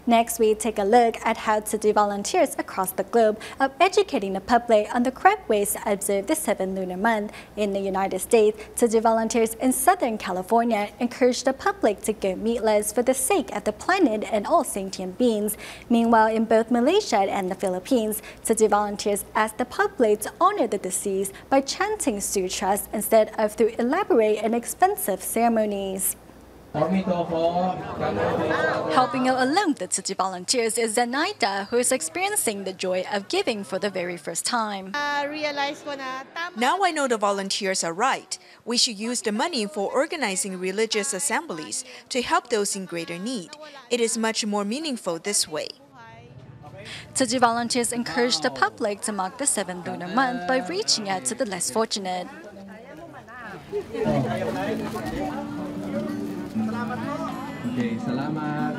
Next, we take a look at how Tzu Chi volunteers across the globe are educating the public on the correct ways to observe the 7th lunar month. In the United States, Tzu Chi volunteers in Southern California encourage the public to go meatless for the sake of the planet and all sentient beings. Meanwhile, in both Malaysia and the Philippines, Tzu Chi volunteers ask the public to honor the deceased by chanting sutras instead of through elaborate and expensive ceremonies. Helping out along the Tzu Chi volunteers is Zenaida, who is experiencing the joy of giving for the very first time. Now I know the volunteers are right. We should use the money for organizing religious assemblies to help those in greater need. It is much more meaningful this way. Tzu Chi volunteers encourage the public to mark the 7th lunar month by reaching out to the less fortunate. Okay, salamat.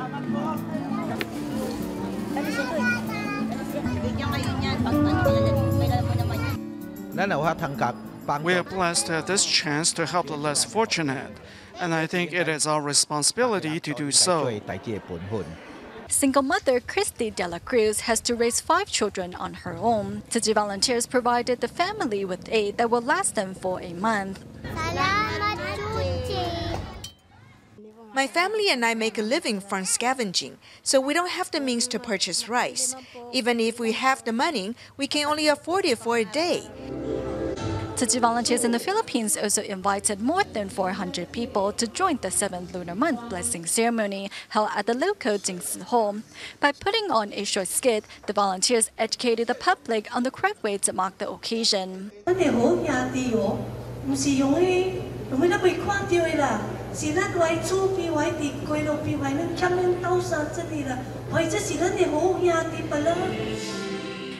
We are blessed to have this chance to help the less fortunate, and I think it is our responsibility to do so. Single mother Christy De La Cruz has to raise 5 children on her own. Tzu Chi volunteers provided the family with aid that will last them for a month. My family and I make a living from scavenging, so we don't have the means to purchase rice. Even if we have the money, we can only afford it for a day. Tzu Chi volunteers in the Philippines also invited more than 400 people to join the 7th lunar month blessing ceremony held at the local Jingsi Hall. By putting on a short skit, the volunteers educated the public on the correct way to mark the occasion.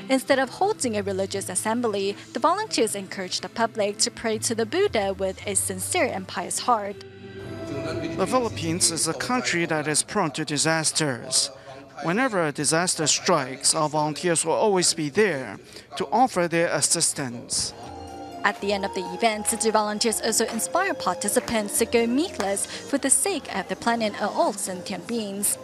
Instead of holding a religious assembly, the volunteers encouraged the public to pray to the Buddha with a sincere and pious heart. The Philippines is a country that is prone to disasters. Whenever a disaster strikes, our volunteers will always be there to offer their assistance. At the end of the event, Tzu Chi volunteers also inspire participants to go meatless for the sake of the planet and all sentient beings.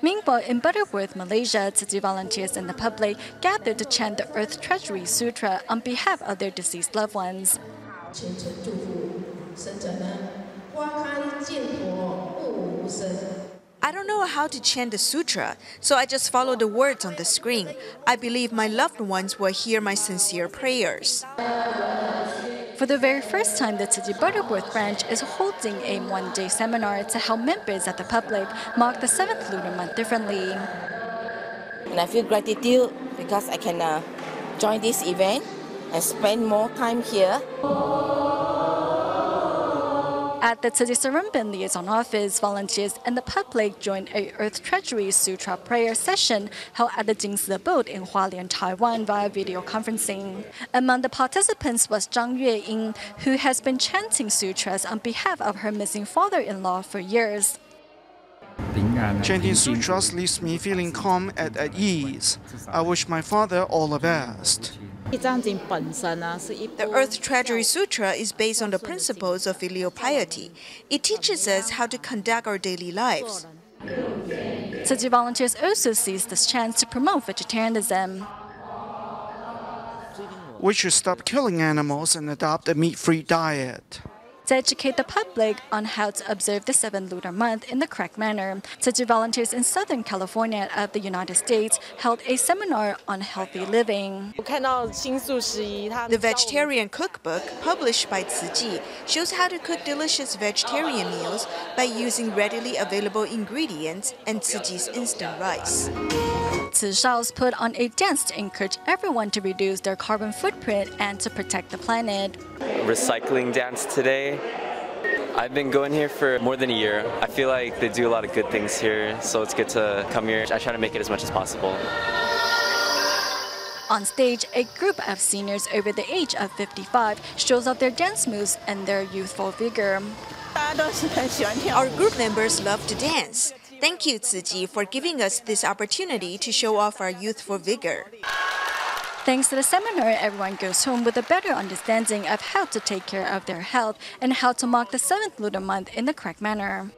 Meanwhile, in Butterworth, Malaysia, Tzu Chi volunteers and the public gathered to chant the Earth Treasury Sutra on behalf of their deceased loved ones. I don't know how to chant the sutra, so I just follow the words on the screen. I believe my loved ones will hear my sincere prayers. For the very first time, the Tzu Chi Butterworth branch is holding a one-day seminar to help members of the public mark the 7th lunar month differently. And I feel gratitude because I can join this event and spend more time here. At the Tzu Chi Seremban Liaison Office, volunteers and the public joined a Earth Treasury Sutra prayer session held at the Jingsi Boat in Hualien, Taiwan via video conferencing. Among the participants was Zhang Yueying, who has been chanting sutras on behalf of her missing father-in-law for years. Chanting sutras leaves me feeling calm and at ease. I wish my father all the best. The Earth Treasury Sutra is based on the principles of filial piety. It teaches us how to conduct our daily lives. Tzu Chi volunteers also seized this chance to promote vegetarianism. We should stop killing animals and adopt a meat-free diet. To educate the public on how to observe the 7th lunar month in the correct manner, Tzu Chi volunteers in Southern California of the United States held a seminar on healthy living. The vegetarian cookbook published by Tzu Chi shows how to cook delicious vegetarian meals by using readily available ingredients and Tzu Chi's instant rice. Tzu Shao's put on a dance to encourage everyone to reduce their carbon footprint and to protect the planet. Recycling dance today. I've been going here for more than a year. I feel like they do a lot of good things here, so it's good to come here. I try to make it as much as possible. On stage, a group of seniors over the age of 55 shows off their dance moves and their youthful vigor. Our group members love to dance. Thank you, Tzu Chi, for giving us this opportunity to show off our youthful vigor. Thanks to the seminar, everyone goes home with a better understanding of how to take care of their health and how to mark the 7th lunar month in the correct manner.